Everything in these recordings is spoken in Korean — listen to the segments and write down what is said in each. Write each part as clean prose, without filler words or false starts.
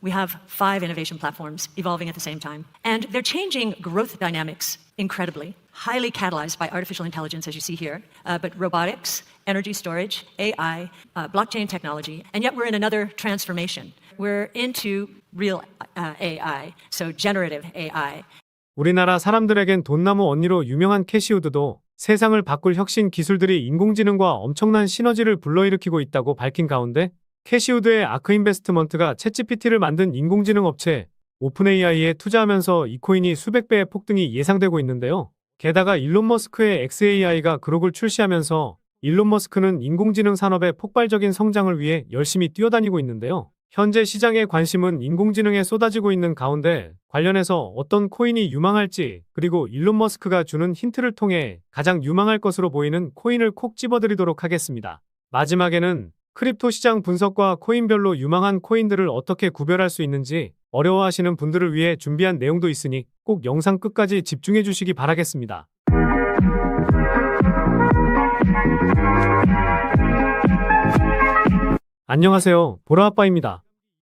We have 5 innovation platforms evolving at the same time, and they're changing growth dynamics incredibly, highly catalyzed by artificial intelligence, as you see here, but robotics, energy storage, AI, blockchain technology, and yet we're in another transformation. We're into real AI, so generative AI. 우리나라 사람들에겐 돈나무 언니로 유명한 캐시우드도 세상을 바꿀 혁신 기술들이 인공지능과 엄청난 시너지를 불러일으키고 있다고 밝힌 가운데 캐시우드의 아크인베스트먼트가 챗GPT를 만든 인공지능 업체 오픈AI에 투자하면서 이 코인이 수백 배의 폭등이 예상되고 있는데요. 게다가 일론 머스크의 xAI가 그록을 출시하면서 일론 머스크는 인공지능 산업의 폭발적인 성장을 위해 열심히 뛰어다니고 있는데요. 현재 시장의 관심은 인공지능에 쏟아지고 있는 가운데 관련해서 어떤 코인이 유망할지 그리고 일론 머스크가 주는 힌트를 통해 가장 유망할 것으로 보이는 코인을 콕 집어드리도록 하겠습니다. 마지막에는 크립토 시장 분석과 코인별로 유망한 코인들을 어떻게 구별할 수 있는지 어려워하시는 분들을 위해 준비한 내용도 있으니 꼭 영상 끝까지 집중해 주시기 바라겠습니다. 안녕하세요, 보라아빠입니다.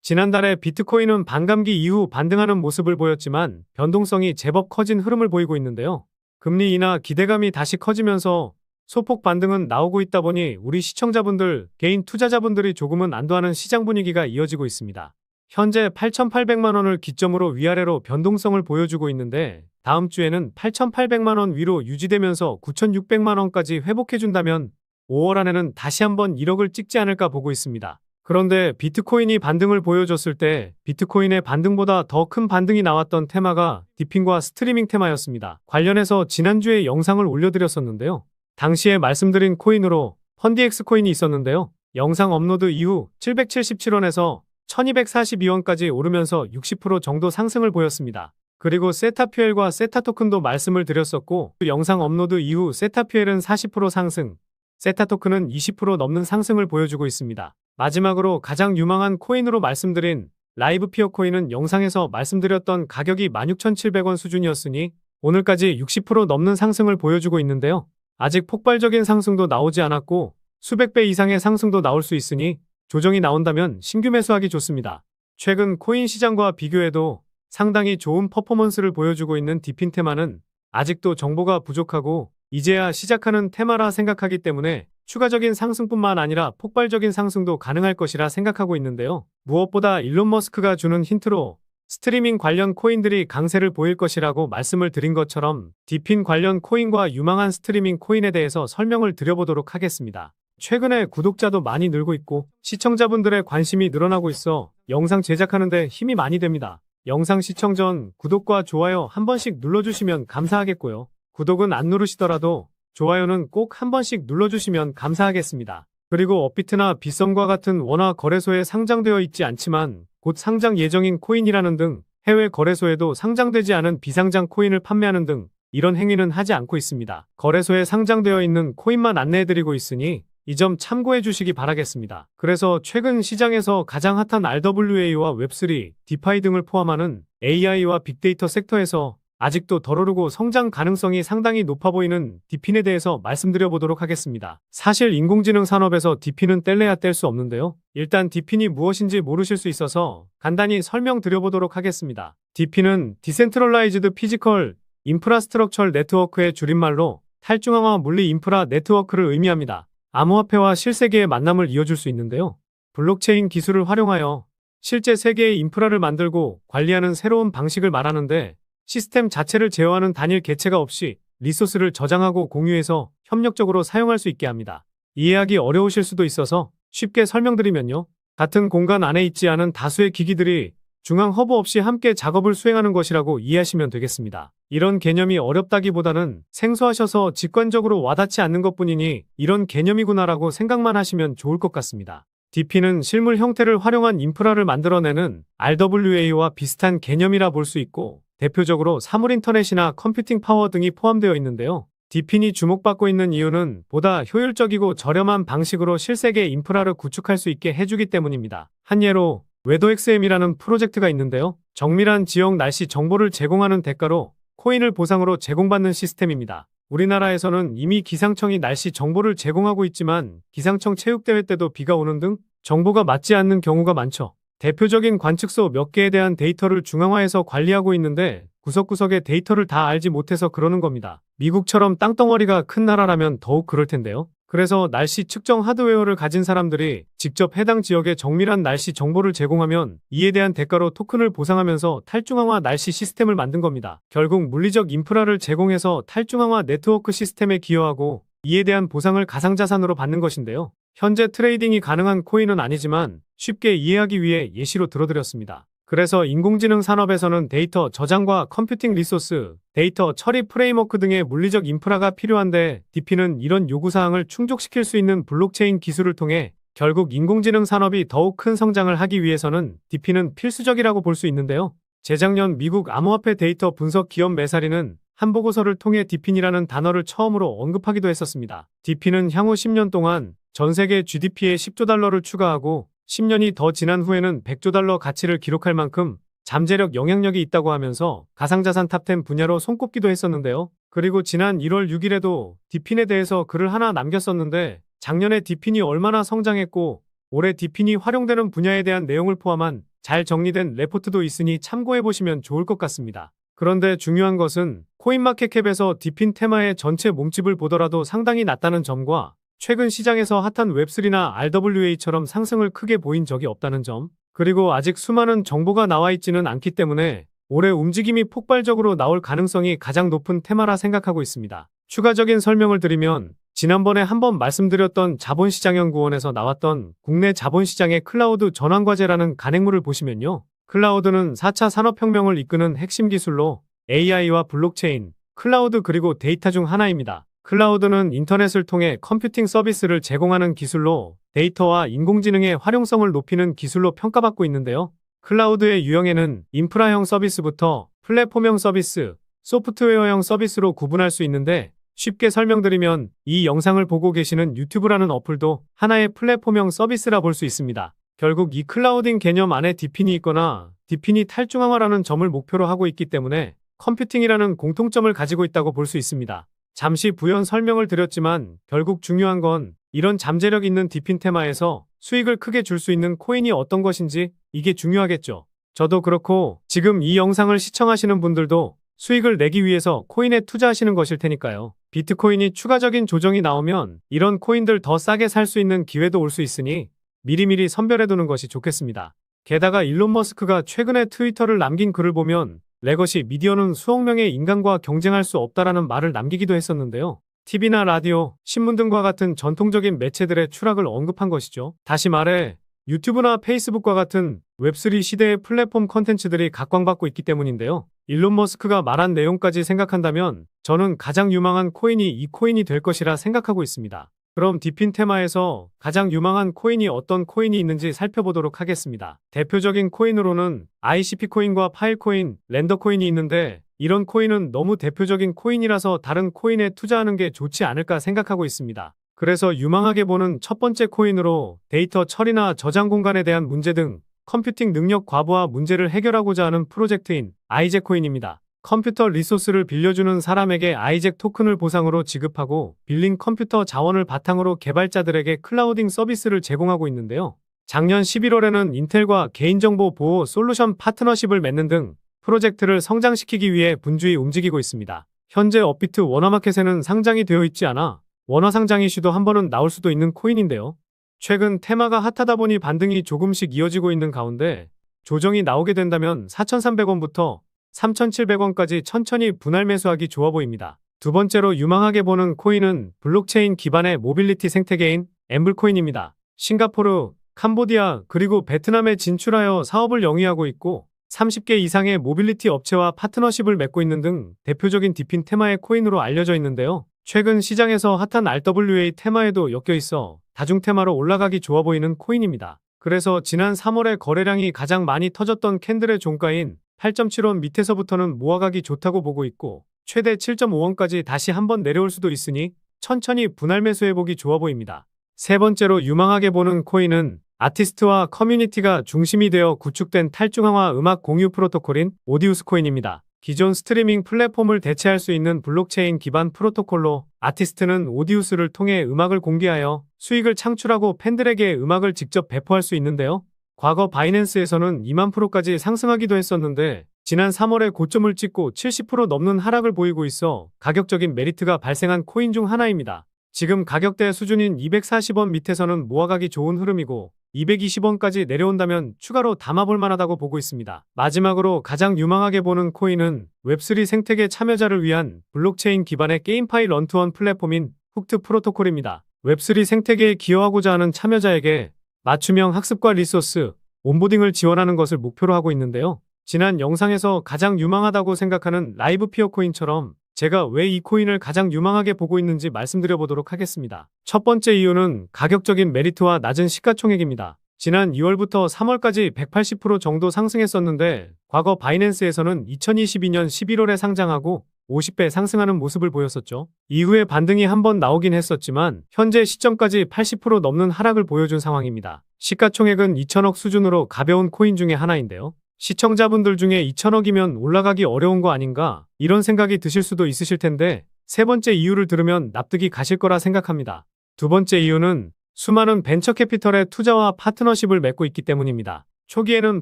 지난달에 비트코인은 반감기 이후 반등하는 모습을 보였지만 변동성이 제법 커진 흐름을 보이고 있는데요. 금리 인하 기대감이 다시 커지면서 소폭 반등은 나오고 있다 보니 우리 시청자분들, 개인 투자자분들이 조금은 안도하는 시장 분위기가 이어지고 있습니다. 현재 8,800만 원을 기점으로 위아래로 변동성을 보여주고 있는데 다음 주에는 8,800만 원 위로 유지되면서 9,600만 원까지 회복해준다면 5월 안에는 다시 한번 1억을 찍지 않을까 보고 있습니다. 그런데 비트코인이 반등을 보여줬을 때 비트코인의 반등보다 더 큰 반등이 나왔던 테마가 디핑과 스트리밍 테마였습니다. 관련해서 지난주에 영상을 올려드렸었는데요. 당시에 말씀드린 코인으로 펀디엑스 코인이 있었는데요. 영상 업로드 이후 777원에서 1242원까지 오르면서 60% 정도 상승을 보였습니다. 그리고 세타퓨엘과 세타토큰도 말씀을 드렸었고 영상 업로드 이후 세타퓨엘은 40% 상승, 세타토큰은 20% 넘는 상승을 보여주고 있습니다. 마지막으로 가장 유망한 코인으로 말씀드린 라이브피어 코인은 영상에서 말씀드렸던 가격이 16,700원 수준이었으니 오늘까지 60% 넘는 상승을 보여주고 있는데요. 아직 폭발적인 상승도 나오지 않았고 수백 배 이상의 상승도 나올 수 있으니 조정이 나온다면 신규 매수하기 좋습니다. 최근 코인 시장과 비교해도 상당히 좋은 퍼포먼스를 보여주고 있는 디핀 테마는 아직도 정보가 부족하고 이제야 시작하는 테마라 생각하기 때문에 추가적인 상승뿐만 아니라 폭발적인 상승도 가능할 것이라 생각하고 있는데요. 무엇보다 일론 머스크가 주는 힌트로 스트리밍 관련 코인들이 강세를 보일 것이라고 말씀을 드린 것처럼 디핀 관련 코인과 유망한 스트리밍 코인에 대해서 설명을 드려보도록 하겠습니다. 최근에 구독자도 많이 늘고 있고 시청자분들의 관심이 늘어나고 있어 영상 제작하는 데 힘이 많이 됩니다. 영상 시청 전 구독과 좋아요 한 번씩 눌러주시면 감사하겠고요. 구독은 안 누르시더라도 좋아요는 꼭 한 번씩 눌러주시면 감사하겠습니다. 그리고 업비트나 빗썸과 같은 원화 거래소에 상장되어 있지 않지만 곧 상장 예정인 코인이라는 등 해외 거래소에도 상장되지 않은 비상장 코인을 판매하는 등 이런 행위는 하지 않고 있습니다. 거래소에 상장되어 있는 코인만 안내해드리고 있으니 이 점 참고해 주시기 바라겠습니다. 그래서 최근 시장에서 가장 핫한 RWA와 웹3, 디파이 등을 포함하는 AI와 빅데이터 섹터에서 아직도 덜 오르고 성장 가능성이 상당히 높아 보이는 디핀에 대해서 말씀드려 보도록 하겠습니다. 사실 인공지능 산업에서 디핀은 뗄래야 뗄 수 없는데요. 일단 디핀이 무엇인지 모르실 수 있어서 간단히 설명드려 보도록 하겠습니다. 디핀은 디센트럴라이즈드 피지컬 인프라스트럭처 네트워크의 줄임말로 탈중앙화 물리 인프라 네트워크를 의미합니다. 암호화폐와 실세계의 만남을 이어줄 수 있는데요. 블록체인 기술을 활용하여 실제 세계의 인프라를 만들고 관리하는 새로운 방식을 말하는데 시스템 자체를 제어하는 단일 개체가 없이 리소스를 저장하고 공유해서 협력적으로 사용할 수 있게 합니다. 이해하기 어려우실 수도 있어서 쉽게 설명드리면요. 같은 공간 안에 있지 않은 다수의 기기들이 중앙 허브 없이 함께 작업을 수행하는 것이라고 이해하시면 되겠습니다. 이런 개념이 어렵다기보다는 생소하셔서 직관적으로 와닿지 않는 것뿐이니 이런 개념이구나라고 생각만 하시면 좋을 것 같습니다. DP는 실물 형태를 활용한 인프라를 만들어내는 RWA와 비슷한 개념이라 볼 수 있고 대표적으로 사물 인터넷이나 컴퓨팅 파워 등이 포함되어 있는데요. DP이 주목받고 있는 이유는 보다 효율적이고 저렴한 방식으로 실세계 인프라를 구축할 수 있게 해주기 때문입니다. 한 예로 웨더XM이라는 프로젝트가 있는데요. 정밀한 지역 날씨 정보를 제공하는 대가로 코인을 보상으로 제공받는 시스템입니다. 우리나라에서는 이미 기상청이 날씨 정보를 제공하고 있지만 기상청 체육대회 때도 비가 오는 등 정보가 맞지 않는 경우가 많죠. 대표적인 관측소 몇 개에 대한 데이터를 중앙화해서 관리하고 있는데 구석구석의 데이터를 다 알지 못해서 그러는 겁니다. 미국처럼 땅덩어리가 큰 나라라면 더욱 그럴 텐데요. 그래서 날씨 측정 하드웨어를 가진 사람들이 직접 해당 지역의 정밀한 날씨 정보를 제공하면 이에 대한 대가로 토큰을 보상하면서 탈중앙화 날씨 시스템을 만든 겁니다. 결국 물리적 인프라를 제공해서 탈중앙화 네트워크 시스템에 기여하고 이에 대한 보상을 가상자산으로 받는 것인데요. 현재 트레이딩이 가능한 코인은 아니지만 쉽게 이해하기 위해 예시로 들어드렸습니다. 그래서 인공지능 산업에서는 데이터 저장과 컴퓨팅 리소스, 데이터 처리 프레임워크 등의 물리적 인프라가 필요한데 DP는 이런 요구사항을 충족시킬 수 있는 블록체인 기술을 통해 결국 인공지능 산업이 더욱 큰 성장을 하기 위해서는 DP는 필수적이라고 볼 수 있는데요. 재작년 미국 암호화폐 데이터 분석 기업 메사리는 한 보고서를 통해 DP이라는 단어를 처음으로 언급하기도 했었습니다. DP는 향후 10년 동안 전 세계 GDP에 10조 달러를 추가하고 10년이 더 지난 후에는 100조 달러 가치를 기록할 만큼 잠재력 영향력이 있다고 하면서 가상자산 탑10 분야로 손꼽기도 했었는데요. 그리고 지난 1월 6일에도 DePin에 대해서 글을 하나 남겼었는데 작년에 DePin이 얼마나 성장했고 올해 DePin이 활용되는 분야에 대한 내용을 포함한 잘 정리된 레포트도 있으니 참고해보시면 좋을 것 같습니다. 그런데 중요한 것은 코인마켓캡에서 DePin 테마의 전체 몸집을 보더라도 상당히 낮다는 점과 최근 시장에서 핫한 웹3나 RWA처럼 상승을 크게 보인 적이 없다는 점, 그리고 아직 수많은 정보가 나와 있지는 않기 때문에 올해 움직임이 폭발적으로 나올 가능성이 가장 높은 테마라 생각하고 있습니다. 추가적인 설명을 드리면 지난번에 한번 말씀드렸던 자본시장연구원에서 나왔던 국내 자본시장의 클라우드 전환과제라는 간행물을 보시면요. 클라우드는 4차 산업혁명을 이끄는 핵심 기술로 AI와 블록체인, 클라우드 그리고 데이터 중 하나입니다. 클라우드는 인터넷을 통해 컴퓨팅 서비스를 제공하는 기술로 데이터와 인공지능의 활용성을 높이는 기술로 평가받고 있는데요. 클라우드의 유형에는 인프라형 서비스부터 플랫폼형 서비스, 소프트웨어형 서비스로 구분할 수 있는데 쉽게 설명드리면 이 영상을 보고 계시는 유튜브라는 어플도 하나의 플랫폼형 서비스라 볼 수 있습니다. 결국 이 클라우딩 개념 안에 DePin이 있거나 DePin이 탈중앙화라는 점을 목표로 하고 있기 때문에 컴퓨팅이라는 공통점을 가지고 있다고 볼 수 있습니다. 잠시 부연 설명을 드렸지만 결국 중요한 건 이런 잠재력 있는 DePin 테마에서 수익을 크게 줄 수 있는 코인이 어떤 것인지 이게 중요하겠죠. 저도 그렇고 지금 이 영상을 시청하시는 분들도 수익을 내기 위해서 코인에 투자하시는 것일 테니까요. 비트코인이 추가적인 조정이 나오면 이런 코인들 더 싸게 살 수 있는 기회도 올 수 있으니 미리미리 선별해두는 것이 좋겠습니다. 게다가 일론 머스크가 최근에 트위터를 남긴 글을 보면 레거시 미디어는 수억 명의 인간과 경쟁할 수 없다라는 말을 남기기도 했었는데요. TV나 라디오, 신문 등과 같은 전통적인 매체들의 추락을 언급한 것이죠. 다시 말해 유튜브나 페이스북과 같은 웹3 시대의 플랫폼 컨텐츠들이 각광받고 있기 때문인데요. 일론 머스크가 말한 내용까지 생각한다면 저는 가장 유망한 코인이 이 코인이 될 것이라 생각하고 있습니다. 그럼 DePin 테마에서 가장 유망한 코인이 어떤 코인이 있는지 살펴보도록 하겠습니다. 대표적인 코인으로는 ICP 코인과 파일 코인, 렌더 코인이 있는데 이런 코인은 너무 대표적인 코인이라서 다른 코인에 투자하는 게 좋지 않을까 생각하고 있습니다. 그래서 유망하게 보는 첫 번째 코인으로 데이터 처리나 저장 공간에 대한 문제 등 컴퓨팅 능력 과부하 문제를 해결하고자 하는 프로젝트인 아이젝 코인입니다. 컴퓨터 리소스를 빌려주는 사람에게 아이젝 토큰을 보상으로 지급하고 빌린 컴퓨터 자원을 바탕으로 개발자들에게 클라우딩 서비스를 제공하고 있는데요. 작년 11월에는 인텔과 개인정보 보호 솔루션 파트너십을 맺는 등 프로젝트를 성장시키기 위해 분주히 움직이고 있습니다. 현재 업비트 원화마켓에는 상장이 되어 있지 않아 원화 상장 이슈도 한 번은 나올 수도 있는 코인인데요. 최근 테마가 핫하다 보니 반등이 조금씩 이어지고 있는 가운데 조정이 나오게 된다면 4,300원부터 3,700원까지 천천히 분할 매수하기 좋아 보입니다. 두 번째로 유망하게 보는 코인은 블록체인 기반의 모빌리티 생태계인 엠블코인입니다. 싱가포르, 캄보디아, 그리고 베트남에 진출하여 사업을 영위하고 있고 30개 이상의 모빌리티 업체와 파트너십을 맺고 있는 등 대표적인 DePin 테마의 코인으로 알려져 있는데요. 최근 시장에서 핫한 RWA 테마에도 엮여 있어 다중 테마로 올라가기 좋아 보이는 코인입니다. 그래서 지난 3월에 거래량이 가장 많이 터졌던 캔들의 종가인 8.7원 밑에서부터는 모아가기 좋다고 보고 있고 최대 7.5원까지 다시 한번 내려올 수도 있으니 천천히 분할 매수해보기 좋아 보입니다. 세 번째로 유망하게 보는 코인은 아티스트와 커뮤니티가 중심이 되어 구축된 탈중앙화 음악 공유 프로토콜인 오디우스 코인입니다. 기존 스트리밍 플랫폼을 대체할 수 있는 블록체인 기반 프로토콜로 아티스트는 오디우스를 통해 음악을 공개하여 수익을 창출하고 팬들에게 음악을 직접 배포할 수 있는데요. 과거 바이낸스에서는 2만 프로까지 상승하기도 했었는데 지난 3월에 고점을 찍고 70% 넘는 하락을 보이고 있어 가격적인 메리트가 발생한 코인 중 하나입니다. 지금 가격대 수준인 240원 밑에서는 모아가기 좋은 흐름이고 220원까지 내려온다면 추가로 담아볼 만하다고 보고 있습니다. 마지막으로 가장 유망하게 보는 코인은 웹3 생태계 참여자를 위한 블록체인 기반의 게임파이 런투원 플랫폼인 훅트 프로토콜입니다. 웹3 생태계에 기여하고자 하는 참여자에게 맞춤형 학습과 리소스, 온보딩을 지원하는 것을 목표로 하고 있는데요. 지난 영상에서 가장 유망하다고 생각하는 라이브 피어 코인처럼 제가 왜 이 코인을 가장 유망하게 보고 있는지 말씀드려 보도록 하겠습니다. 첫 번째 이유는 가격적인 메리트와 낮은 시가총액입니다. 지난 2월부터 3월까지 180% 정도 상승했었는데 과거 바이낸스에서는 2022년 11월에 상장하고 50배 상승하는 모습을 보였었죠. 이후에 반등이 한번 나오긴 했었지만 현재 시점까지 80% 넘는 하락을 보여준 상황입니다. 시가총액은 2천억 수준으로 가벼운 코인 중에 하나인데요. 시청자분들 중에 2천억이면 올라가기 어려운 거 아닌가 이런 생각이 드실 수도 있으실 텐데 세 번째 이유를 들으면 납득이 가실 거라 생각합니다. 두 번째 이유는 수많은 벤처 캐피털의 투자와 파트너십을 맺고 있기 때문입니다. 초기에는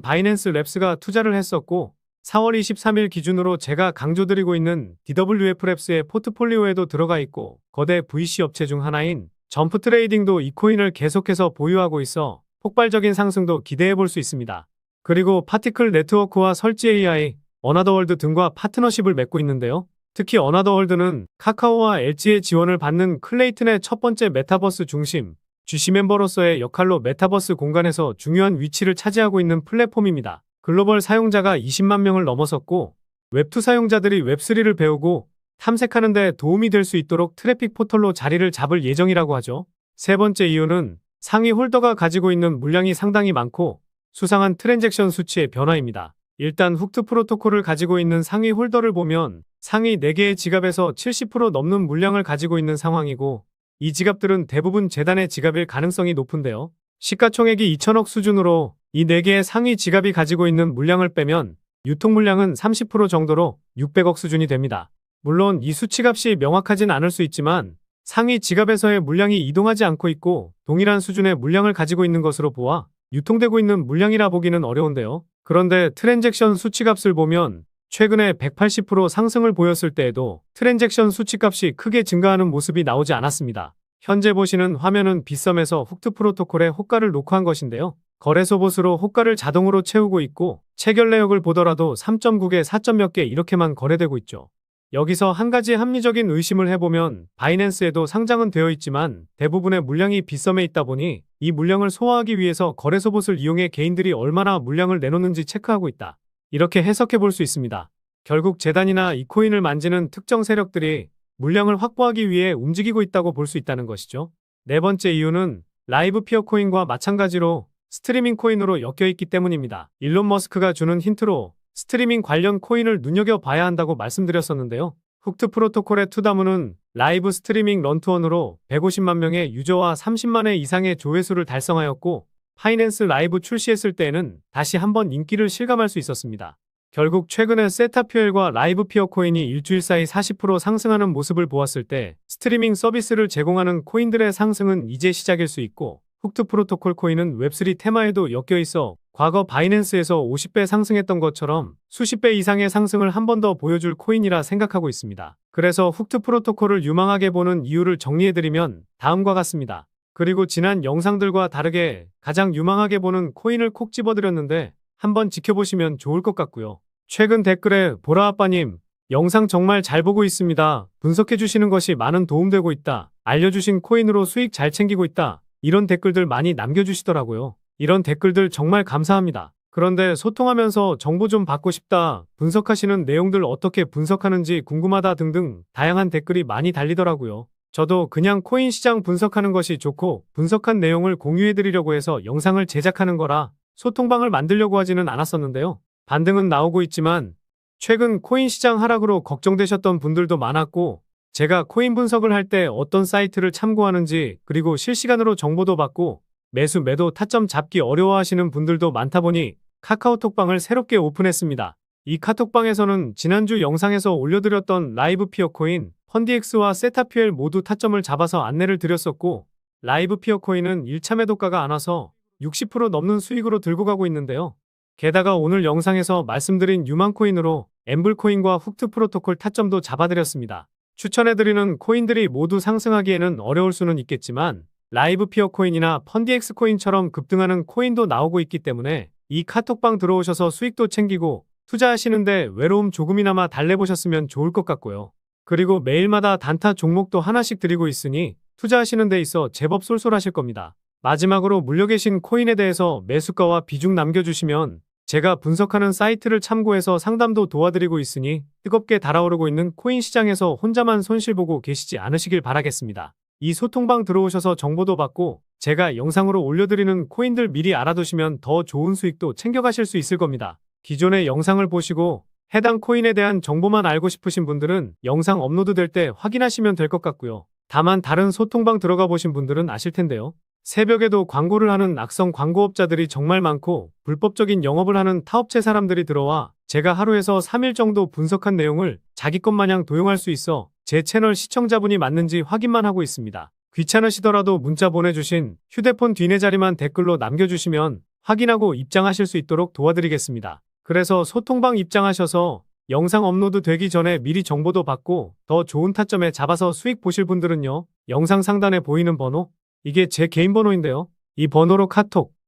바이낸스 랩스가 투자를 했었고 4월 23일 기준으로 제가 강조드리고 있는 DWF 랩스의 포트폴리오에도 들어가 있고 거대 VC 업체 중 하나인 점프 트레이딩도 이 코인을 계속해서 보유하고 있어 폭발적인 상승도 기대해 볼 수 있습니다. 그리고 파티클 네트워크와 설지 AI, 어나더월드 등과 파트너십을 맺고 있는데요. 특히 어나더월드는 카카오와 LG의 지원을 받는 클레이튼의 첫 번째 메타버스 중심, GC 멤버로서의 역할로 메타버스 공간에서 중요한 위치를 차지하고 있는 플랫폼입니다. 글로벌 사용자가 20만 명을 넘어섰고 웹2 사용자들이 웹3를 배우고 탐색하는 데 도움이 될 수 있도록 트래픽 포털로 자리를 잡을 예정이라고 하죠. 세 번째 이유는 상위 홀더가 가지고 있는 물량이 상당히 많고 수상한 트랜잭션 수치의 변화입니다. 일단 훅트 프로토콜을 가지고 있는 상위 홀더를 보면 상위 4개의 지갑에서 70% 넘는 물량을 가지고 있는 상황이고 이 지갑들은 대부분 재단의 지갑일 가능성이 높은데요. 시가총액이 2천억 수준으로 이 4개의 상위 지갑이 가지고 있는 물량을 빼면 유통 물량은 30% 정도로 600억 수준이 됩니다. 물론 이 수치값이 명확하진 않을 수 있지만 상위 지갑에서의 물량이 이동하지 않고 있고 동일한 수준의 물량을 가지고 있는 것으로 보아 유통되고 있는 물량이라 보기는 어려운데요. 그런데 트랜잭션 수치값을 보면 최근에 180% 상승을 보였을 때에도 트랜잭션 수치값이 크게 증가하는 모습이 나오지 않았습니다. 현재 보시는 화면은 빗썸에서 훅트 프로토콜의 호가를 녹화한 것인데요. 거래소 봇으로 호가를 자동으로 채우고 있고 체결 내역을 보더라도 3.9개, 4점 몇 개 이렇게만 거래되고 있죠. 여기서 한 가지 합리적인 의심을 해보면 바이낸스에도 상장은 되어 있지만 대부분의 물량이 빗썸에 있다 보니 이 물량을 소화하기 위해서 거래소 봇을 이용해 개인들이 얼마나 물량을 내놓는지 체크하고 있다. 이렇게 해석해 볼 수 있습니다. 결국 재단이나 이 코인을 만지는 특정 세력들이 물량을 확보하기 위해 움직이고 있다고 볼 수 있다는 것이죠. 네 번째 이유는 라이브 피어 코인과 마찬가지로 스트리밍 코인으로 엮여 있기 때문입니다. 일론 머스크가 주는 힌트로 스트리밍 관련 코인을 눈여겨봐야 한다고 말씀드렸었는데요. 훅트 프로토콜의 투다문은 라이브 스트리밍 런투원으로 150만 명의 유저와 30만회 이상의 조회수를 달성하였고 파이낸스 라이브 출시했을 때에는 다시 한번 인기를 실감할 수 있었습니다. 결국 최근에 세타퓨엘과 라이브 피어 코인이 일주일 사이 40% 상승하는 모습을 보았을 때 스트리밍 서비스를 제공하는 코인들의 상승은 이제 시작일 수 있고 훅트 프로토콜 코인은 웹3 테마에도 엮여 있어 과거 바이낸스에서 50배 상승했던 것처럼 수십 배 이상의 상승을 한 번 더 보여줄 코인이라 생각하고 있습니다. 그래서 훅트 프로토콜을 유망하게 보는 이유를 정리해드리면 다음과 같습니다. 그리고 지난 영상들과 다르게 가장 유망하게 보는 코인을 콕 집어드렸는데 한번 지켜보시면 좋을 것 같고요. 최근 댓글에 보라아빠님 영상 정말 잘 보고 있습니다. 분석해주시는 것이 많은 도움되고 있다. 알려주신 코인으로 수익 잘 챙기고 있다. 이런 댓글들 많이 남겨주시더라고요. 이런 댓글들 정말 감사합니다. 그런데 소통하면서 정보 좀 받고 싶다. 분석하시는 내용들 어떻게 분석하는지 궁금하다 등등 다양한 댓글이 많이 달리더라고요. 저도 그냥 코인 시장 분석하는 것이 좋고 분석한 내용을 공유해드리려고 해서 영상을 제작하는 거라 소통방을 만들려고 하지는 않았었는데요. 반등은 나오고 있지만 최근 코인 시장 하락으로 걱정되셨던 분들도 많았고 제가 코인 분석을 할 때 어떤 사이트를 참고하는지 그리고 실시간으로 정보도 받고 매수 매도 타점 잡기 어려워하시는 분들도 많다 보니 카카오톡방을 새롭게 오픈했습니다. 이 카톡방에서는 지난주 영상에서 올려드렸던 라이브 피어 코인, 펀디엑스와 세타퓨엘 모두 타점을 잡아서 안내를 드렸었고 라이브 피어 코인은 1차 매도가가 안 와서 60% 넘는 수익으로 들고 가고 있는데요. 게다가 오늘 영상에서 말씀드린 유망코인으로 엠블코인과 훅트 프로토콜 타점도 잡아드렸습니다. 추천해드리는 코인들이 모두 상승하기에는 어려울 수는 있겠지만 라이브 피어 코인이나 펀디엑스 코인처럼 급등하는 코인도 나오고 있기 때문에 이 카톡방 들어오셔서 수익도 챙기고 투자하시는데 외로움 조금이나마 달래보셨으면 좋을 것 같고요. 그리고 매일마다 단타 종목도 하나씩 드리고 있으니 투자하시는 데 있어 제법 쏠쏠하실 겁니다. 마지막으로 물려 계신 코인에 대해서 매수가와 비중 남겨주시면 제가 분석하는 사이트를 참고해서 상담도 도와드리고 있으니 뜨겁게 달아오르고 있는 코인 시장에서 혼자만 손실 보고 계시지 않으시길 바라겠습니다. 이 소통방 들어오셔서 정보도 받고 제가 영상으로 올려드리는 코인들 미리 알아두시면 더 좋은 수익도 챙겨가실 수 있을 겁니다. 기존의 영상을 보시고 해당 코인에 대한 정보만 알고 싶으신 분들은 영상 업로드 될 때 확인하시면 될 것 같고요. 다만 다른 소통방 들어가 보신 분들은 아실 텐데요. 새벽에도 광고를 하는 악성 광고업자들이 정말 많고 불법적인 영업을 하는 타업체 사람들이 들어와 제가 하루에서 3일 정도 분석한 내용을 자기 것 마냥 도용할 수 있어 제 채널 시청자분이 맞는지 확인만 하고 있습니다. 귀찮으시더라도 문자 보내주신 휴대폰 뒷내 자리만 댓글로 남겨주시면 확인하고 입장하실 수 있도록 도와드리겠습니다. 그래서 소통방 입장하셔서 영상 업로드 되기 전에 미리 정보도 받고 더 좋은 타점에 잡아서 수익 보실 분들은요. 영상 상단에 보이는 번호, 이게 제 개인 번호인데요. 이 번호로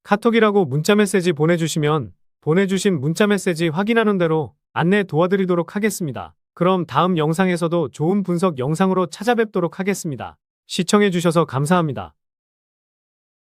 카톡이라고 문자 메시지 보내주시면 보내주신 문자 메시지 확인하는 대로 안내 도와드리도록 하겠습니다. 그럼 다음 영상에서도 좋은 분석 영상으로 찾아뵙도록 하겠습니다. 시청해주셔서 감사합니다.